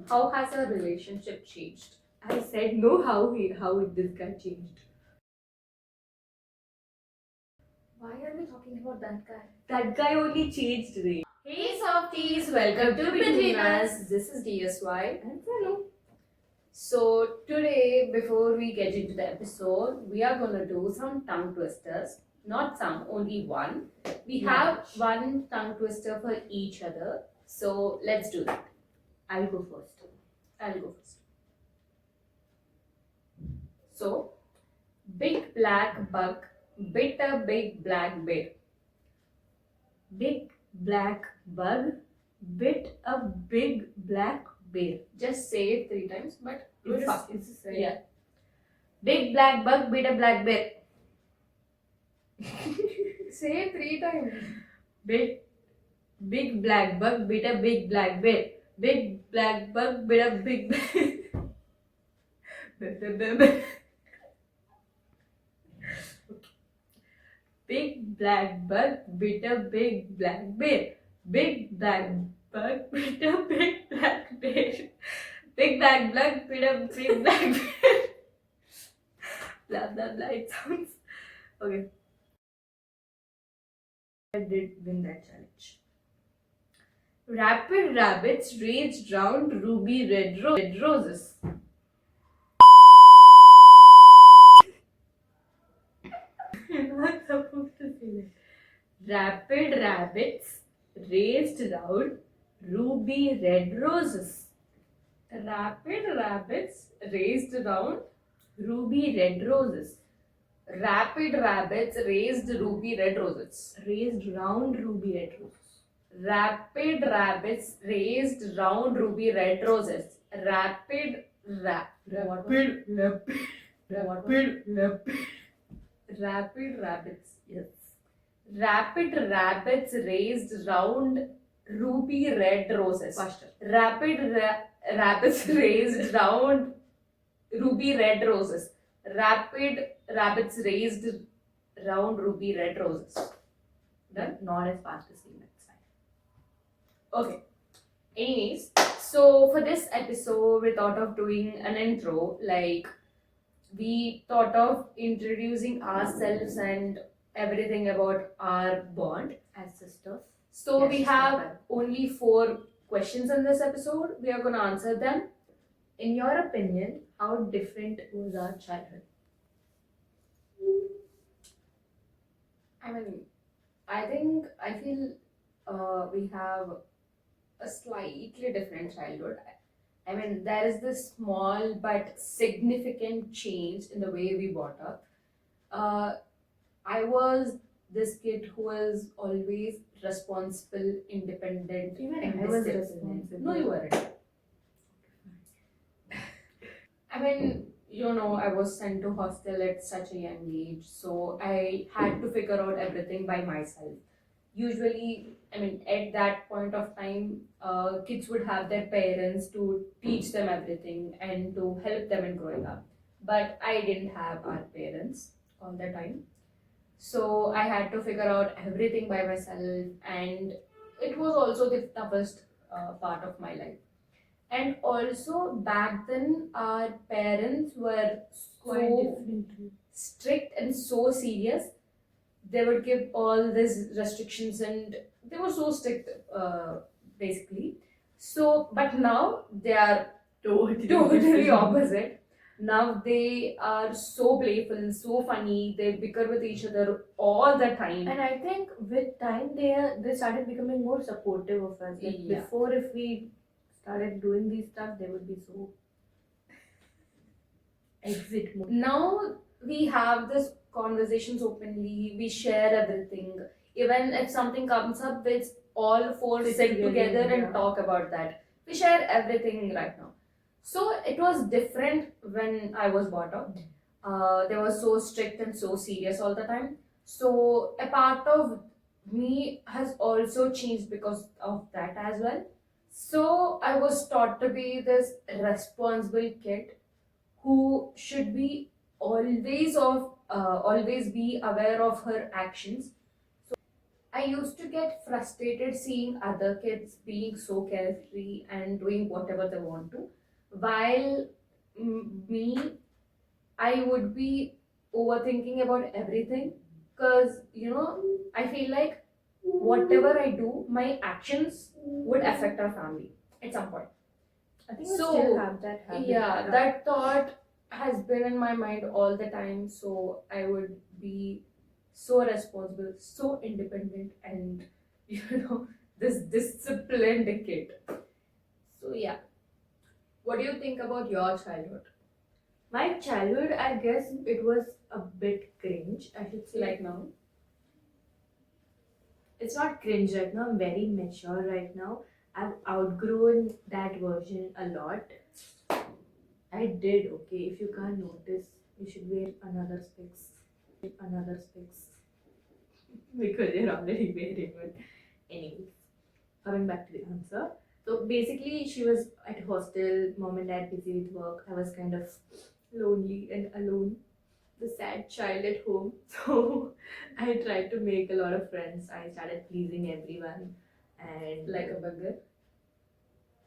How has our relationship changed? I said no. How this guy changed? Why are we talking about that guy? That guy only changed Ray. Hey softies, welcome to Between Us. This is DSY. And Sanu. So today, before we get into the episode, we are gonna do some tongue twisters. Not some, only one. We have one tongue twister for each other. So let's do that. I'll go first. I'll go first. So, big black bug bit a big black bear. Big black bug bit a big black bear. Just say it 3 times, but do it fast. It's the same. Yeah. Big black bug bit a black bear. Say it 3 times. Big black bug bit a big black bear. Big black bug bit a big Big black bug bit a big black bear. Big black bug bit a big black bear. Big black bug bit a big black bear. Blah blah blah. It sounds okay. I did win that challenge. Rapid rabbits raged round ruby red roses. You're not supposed to say that. Rapid rabbits raced round ruby red roses. Rapid rabbits raced around. Ruby red roses. Rapid rabbits raised ruby red roses. Raced round ruby red roses. Rapid rabbits raised round ruby red roses. Rapid rabbits. Yes. Rapid rabbits raised round ruby red roses. Faster. Rabbits raised round ruby red roses. Rapid rabbits raised round ruby red roses. Done? Not as fast as you. That's fine. Okay. Anyways, so for this episode, we thought of doing an intro. Like, we thought of introducing ourselves and everything about our bond. As sisters. So Yes, we have only 4 questions in this episode. We are going to answer them. In your opinion, how different was our childhood? I mean, I feel we have a slightly different childhood. I mean, there is this small but significant change in the way we brought up. I was this kid who was always responsible, independent, Even and I was disciplined. responsible. No, you weren't. I mean, I was sent to hostel at such a young age, so I had to figure out everything by myself. Usually, I mean, at that point of time, kids would have their parents to teach them everything and to help them in growing up. But I didn't have our parents all the time. So I had to figure out everything by myself, and it was also the toughest part of my life. And also, back then, our parents were Quite so different. strict and so serious. They would give all these restrictions, and they were so strict, basically. So, but now they are totally opposite. Now they are so playful, so funny. They bicker with each other all the time. And I think with time they started becoming more supportive of us. Like Yeah. before, if we started doing these stuff, they would be so exit mode. Now we have this conversations openly. We share everything. Even if something comes up, we all 4 sit together and yeah. talk about that. We share everything right now. So it was different when I was brought up. They were so strict and so serious all the time. So a part of me has also changed because of that as well. So I was taught to be this responsible kid who should be always be aware of her actions. So I used to get frustrated seeing other kids being so carefree and doing whatever they want to, while me, I would be overthinking about everything because, I feel like whatever I do, my actions would affect our family at some point. I think we So, still have that habit. yeah, that thought has been in my mind all the time. So I would be so responsible, so independent, and this disciplined kid. So yeah, what do you think about your childhood? My childhood, I guess it was a bit cringe, I should say. Like now? It's not cringe right now, I'm very mature right now. I've outgrown that version a lot. I did, okay. If you can't notice, you should wear another specs. Another specs. Because you're already wearing one. Anyways, coming back to the answer. So basically, she was at hostel, mom and dad busy with work. I was kind of lonely and alone, the sad child at home. So I tried to make a lot of friends. I started pleasing everyone. And Like a burger?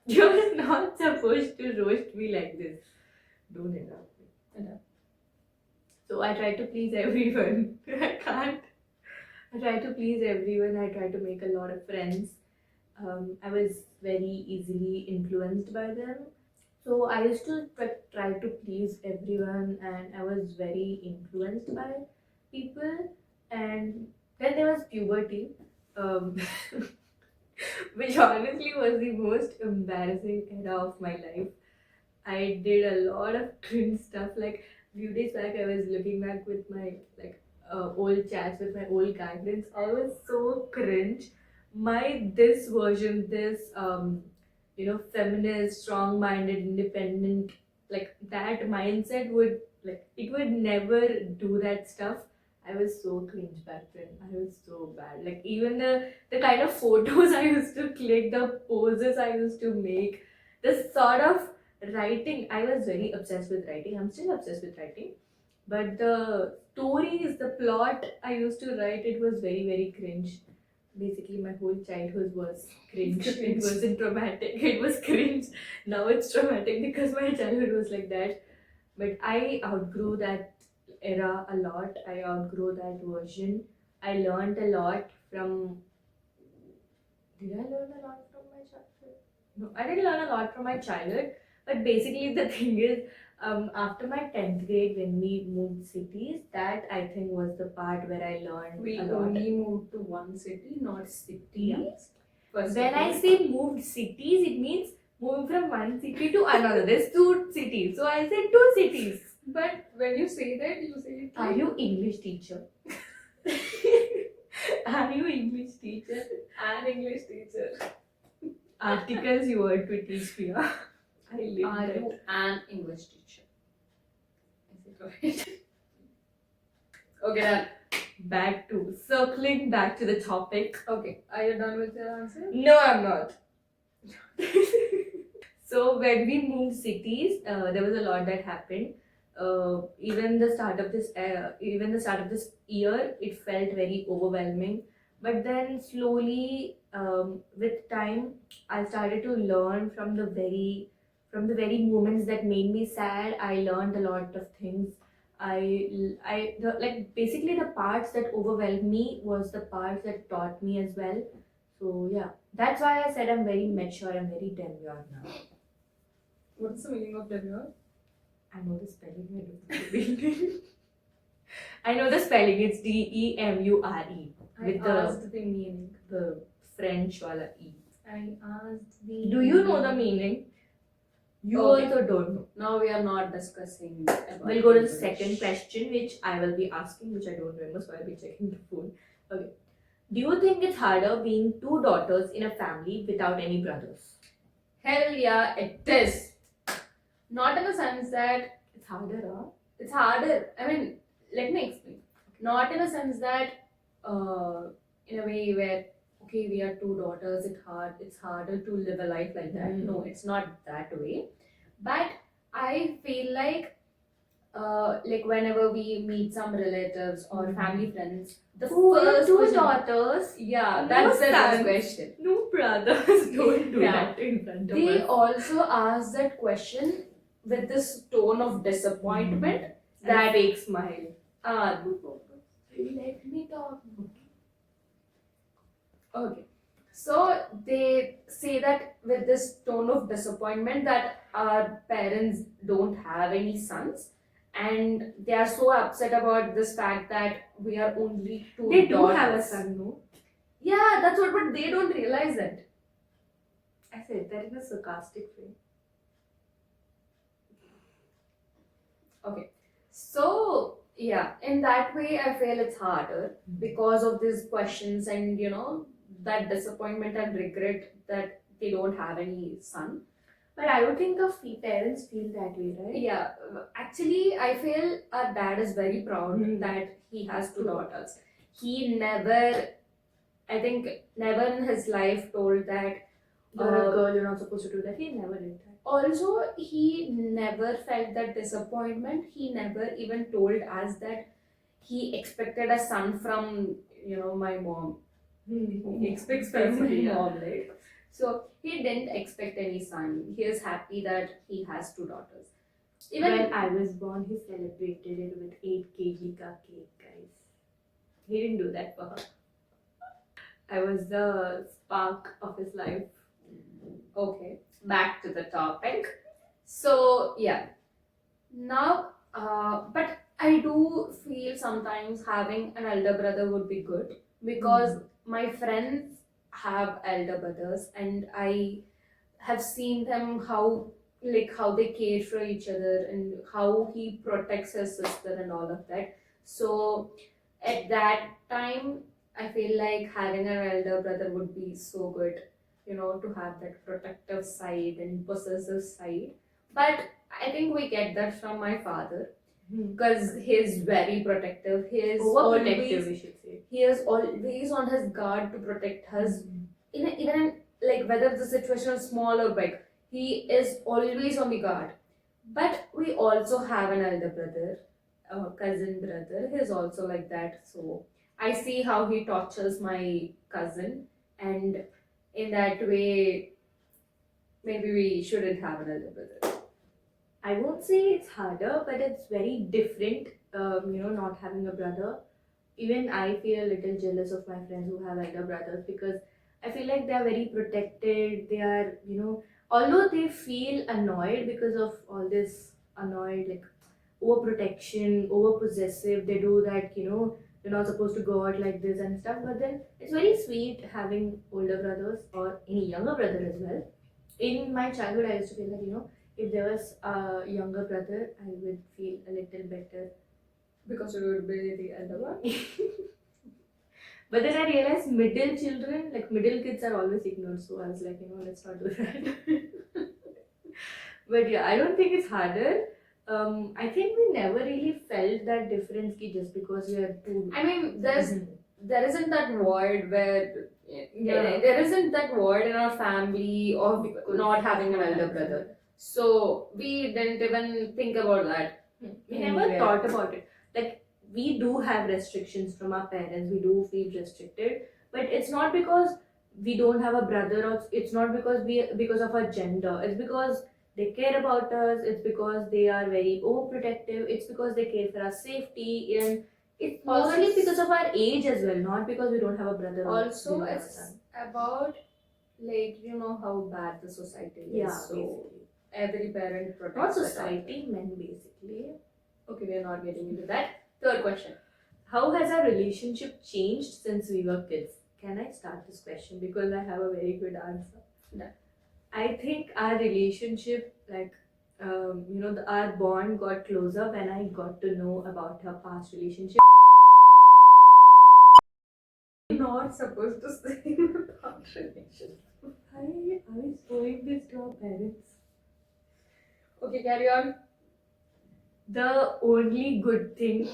you're not supposed to roast me like this. Don't interrupt me. Interrupt. So I try to please everyone. I can't. I try to please everyone. I try to make a lot of friends. I was very easily influenced by them. So I used to try to please everyone, and I was very influenced by people. And then there was puberty, um, which honestly was the most embarrassing era of my life. I did a lot of cringe stuff. Like few days back, I was looking back with my old chats with my old guy friends. I was so cringe. My this version, this feminist, strong-minded, independent, like that mindset would it would never do that stuff. I was so cringe back then. I was so bad. Like even the kind of photos I used to click, the poses I used to make, the sort of writing. I was very obsessed with writing. I'm still obsessed with writing. But the stories, the plot I used to write, it was very, very cringe. Basically, my whole childhood was cringe. It wasn't traumatic. It was cringe. Now it's traumatic because my childhood was like that. But I outgrew that era a lot. I outgrew that version. I learned a lot from. Did I learn a lot from my childhood? No, I didn't learn a lot from my childhood. But basically, the thing is, after my 10th grade, when we moved cities, that I think was the part where I learned We a lot. only moved to one city, not cities. Yeah. First When of all. I say moved cities, it means moving from one city to another. There's two cities. So I said two cities. But when you say that, you say it. Are you English teacher? Are you English teacher? An English teacher? Articles you want to teach me. Huh? I live Are that. you an English teacher? Is it right? Okay, done. Back to circling back to the topic. Okay, are you done with your answer? No, I'm not. So when we moved cities, there was a lot that happened. Even the start of this year, it felt very overwhelming. But then slowly, with time, I started to learn from the very moments that made me sad. I learned a lot of things. Basically the parts that overwhelmed me was the parts that taught me as well. So yeah, that's why I said I'm very mature. I'm very demure now. What's the meaning of demure? I know the spelling. I don't know the meaning. I know the spelling. It's DEMURE I with asked the meaning. the French wala E. I asked the. Do you know the meaning? You Okay. also don't know. Now we are not discussing. About We'll go to the English. second question, which I will be asking, which I don't remember, so I'll be checking the phone. Okay. Do you think it's harder being two daughters in a family without any brothers? Hell yeah, it is. Not in the sense that It's harder, huh? it's harder. I mean, let me explain. Not in a sense that, in a way where okay, we are two daughters. It's harder to live a life like that. Mm. No, it's not that way. But I feel like like whenever we meet some relatives or family friends, the Oh, you have first two question, daughters. yeah, No that's the first sons. question. No brothers. Don't do Yeah. that in front of They us. also ask that question with this tone of disappointment And that fake smile. let me talk. Okay. So they say that with this tone of disappointment that our parents don't have any sons, and they are so upset about this fact that we are only two They do daughters. have a son, no? Yeah, that's what, but they don't realize it. I said that in a sarcastic way. Okay. So yeah, in that way I feel it's harder because of these questions and that disappointment and regret that they don't have any son. But I don't think the parents feel that way, right? Yeah, actually, I feel our dad is very proud that he has two True. daughters. He never, I think, never in his life told that. You're a girl, you're not supposed to do that. He never did that. Also, he never felt that disappointment. He never even told us that he expected a son from, my mom. He expects from my Yeah. mom, right? So he didn't expect any son. He is happy that he has two daughters. Even When I was born, he celebrated it with 8 kg ka cake, guys. He didn't do that for her. I was the spark of his life. okay, back to the topic. So yeah, now, but I do feel sometimes having an elder brother would be good because my friends have elder brothers and I have seen them how they care for each other and how he protects his sister and all of that. So at that time I feel like having an elder brother would be so good, to have that protective side and possessive side. But I think we get that from my father because he is very protective. He is Overprotective, always, we should say. he is always on his guard to protect us. Even like whether the situation is small or big, he is always on the guard. But we also have an elder brother, a cousin brother. He is also like that. So I see how he tortures my cousin, and in that way, maybe we shouldn't have an elder brother. I won't say it's harder, but it's very different, not having a brother. Even I feel a little jealous of my friends who have elder brothers because I feel like they are very protected. They are, although they feel annoyed because of all this annoyed, like overprotection, over possessive, they do that, you're not supposed to go out like this and stuff. But then it's very sweet having older brothers or any younger brother as well. In my childhood, I used to feel that, if there was a younger brother, I would feel a little better. Because you would be the elder one. But then I realized middle kids are always ignored. So I was like, let's not do that. But yeah, I don't think it's harder. I think we never really felt that difference just because we are two. I mean, there isn't that void where Yeah. there isn't that void in our family of not having an elder brother. So we didn't even think about that. We never Anywhere. thought about it. Like, we do have restrictions from our parents, we do feel restricted, but it's not because we don't have a brother, or it's not because of our gender. It's because they care about us, it's because they are very overprotective, it's because they care for our safety, and it's mostly Also, because of our age as well, not because we don't have a brother or Also, we don't have a it's son. about how bad the society is. Yeah, So basically. every parent protects. Not their society, men basically. daughter. Okay, we are not getting into that. Third question. How has our relationship changed since we were kids? Can I start this question because I have a very good answer? No. I think our relationship, our bond got closer when I got to know about her past relationship. Not supposed to say about relationship. Why are we showing this to our parents? Okay, carry on. The only good thing.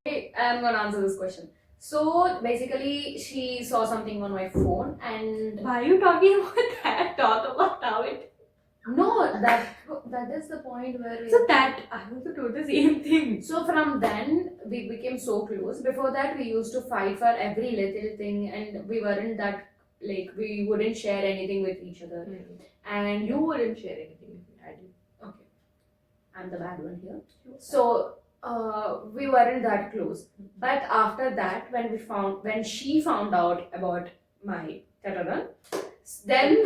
Okay, I'm gonna answer this question. So basically, she saw something on my phone, and Why are you talking about that? Talk about how it. no, that is the point where we So that I also do the same thing. So from then we became so close. Before that we used to fight for every little thing, and we weren't that, like, we wouldn't share anything with each other. And You wouldn't share anything with me, I did. okay, I'm the bad one here. So we weren't that close. But after that, when she found out about my tataran, then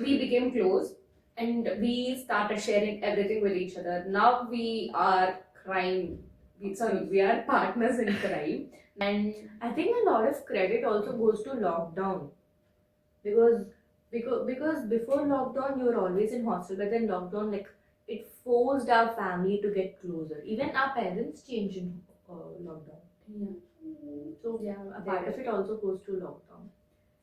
we became close, and we started sharing everything with each other. Now we are we are partners in crime. And I think a lot of credit also goes to lockdown, because because before lockdown you were always in hostel, but then lockdown, like, it forced our family to get closer. Even our parents changed in lockdown. yeah, So yeah, a part of it also goes to lockdown.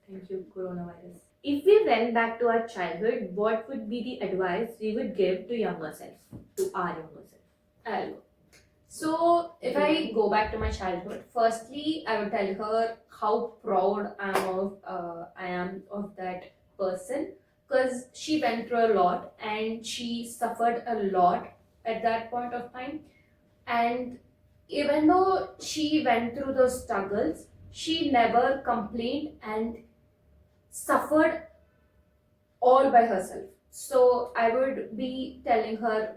Thank you, coronavirus. If we went back to our childhood, what would be the advice we would give to younger self, to our younger self? I'll go. So, if I go back to my childhood, firstly, I would tell her how proud I am of that person, because she went through a lot and she suffered a lot at that point of time. And even though she went through those struggles, she never complained and suffered all by herself. So, I would be telling her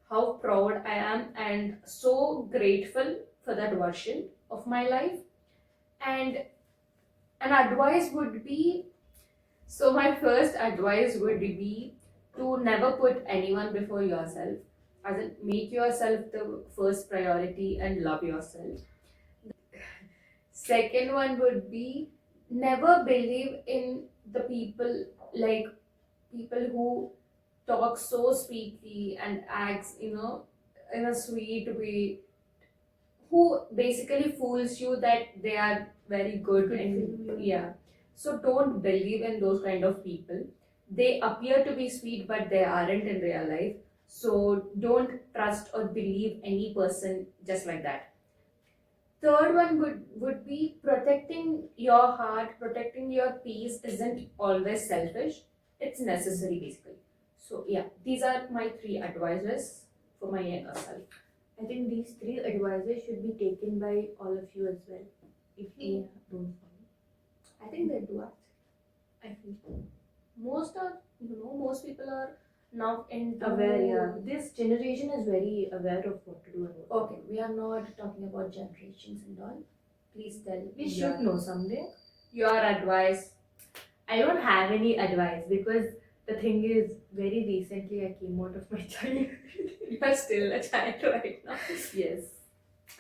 how proud I am and so grateful for that version of my life. And an advice would be, so my first advice would be to never put anyone before yourself, as in make yourself the first priority and love yourself. Second one would be never believe in the people, like people who talk so sweetly and acts, in a sweet way, who basically fools you that they are very good. And yeah, so don't believe in those kind of people. They appear to be sweet, but they aren't in real life. So don't trust or believe any person just like that. Third one would be protecting your heart, protecting your peace isn't always selfish. It's necessary basically. So yeah, these are my three advices for my younger self. I think these three advices should be taken by all of you as well, if you don't follow. I think they do actually. I feel Most people are now into aware, yeah. This generation is very aware of what to do and what Okay, we are not talking about generations and all. Please tell. we should know someday. Your advice. I don't have any advice, because the thing is, very recently I came out of my childhood. You are still a child right now. Yes,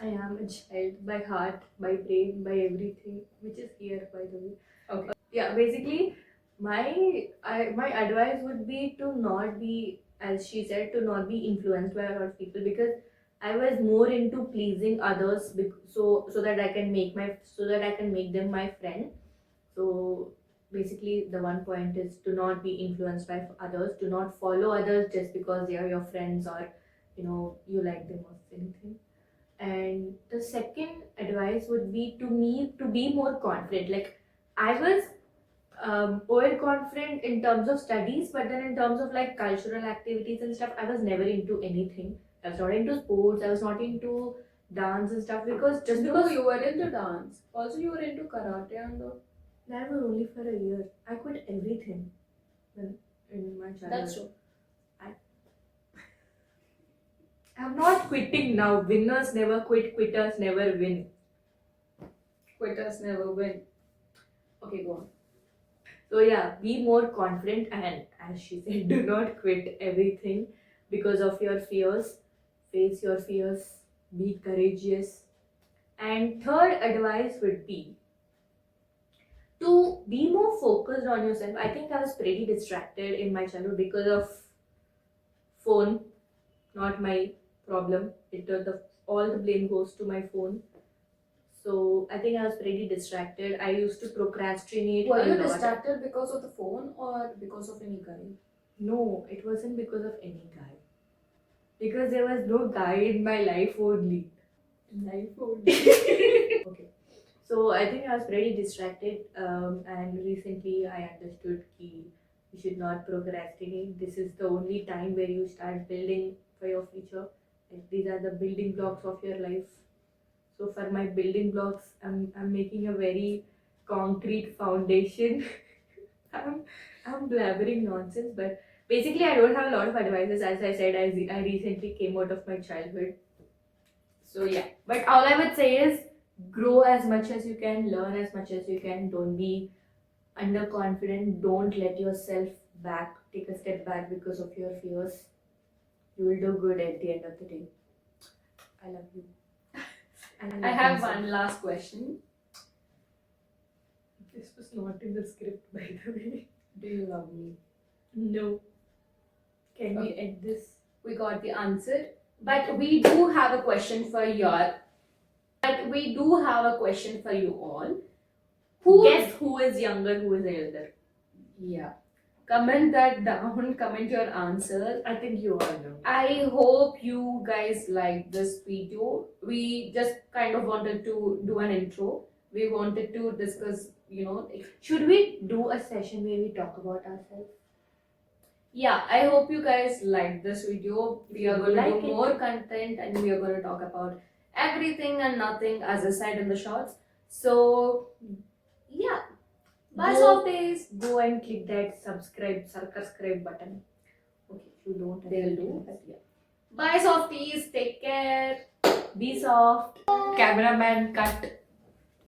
I am a child by heart, by brain, by everything, which is here, by the way. Okay. Yeah, basically, my advice would be to not be, as she said, to not be influenced by a lot of people, because I was more into pleasing others, so that I can make them my friend. So basically, the one point is to not be influenced by others, to not follow others just because they are your friends, or you like them or anything. And the second advice would be to me to be more confident. Like, I was overconfident in terms of studies, but then in terms of like cultural activities and stuff, I was never into anything. I was not into sports. I was not into dance and stuff, because No, you were into dance. Also, you were into karate and all. that was only for a year. I quit everything in my childhood. That's true. I'm not quitting now. Winners never quit. Quitters never win. Quitters never win. Okay, go on. So yeah, be more confident, and as she said, do not quit everything because of your fears. Face your fears. Be courageous. And third advice would be to be more focused on yourself. I think I was pretty distracted in my childhood because of phone. Not my problem. All the blame goes to my phone. So I think I was pretty distracted. I used to procrastinate Were a you lot. distracted because of the phone or because of any guy? No, it wasn't because of any guy. Because there was no guy in my life only. Life only. Okay. So I think I was pretty distracted, and recently I understood that we should not procrastinate. This is the only time where you start building for your future. Like, these are the building blocks of your life. So for my building blocks, I'm making a very concrete foundation. I'm I'm blabbering nonsense, but basically I don't have a lot of advices. As I said, I recently came out of my childhood. So yeah, but all I would say is grow as much as you can, learn as much as you can. Don't be underconfident. Don't let yourself back. Take a step back because of your fears. You will do good at the end of the day. I love you. I have one last question. This was not in the script, by the way. Do you love me? No. Can we Okay. end this? We got the answer. But we do have a question for your. But we do have a question for you all. Guess who is younger, who is elder? Yeah. Comment that down. Comment your answer. I think you all know. I hope you guys like this video. We just kind of wanted to do an intro. We wanted to discuss, Should we do a session where we talk about ourselves? yeah, I hope you guys like this video. We are going to Like do it. more content and we are going to talk about everything and nothing, as I said in the shorts. So, yeah. Bye, Go- softies. Go and click that subscribe button. Okay, you don't. They'll do. But yeah. Bye, softies. Take care. Be soft. Cameraman cut.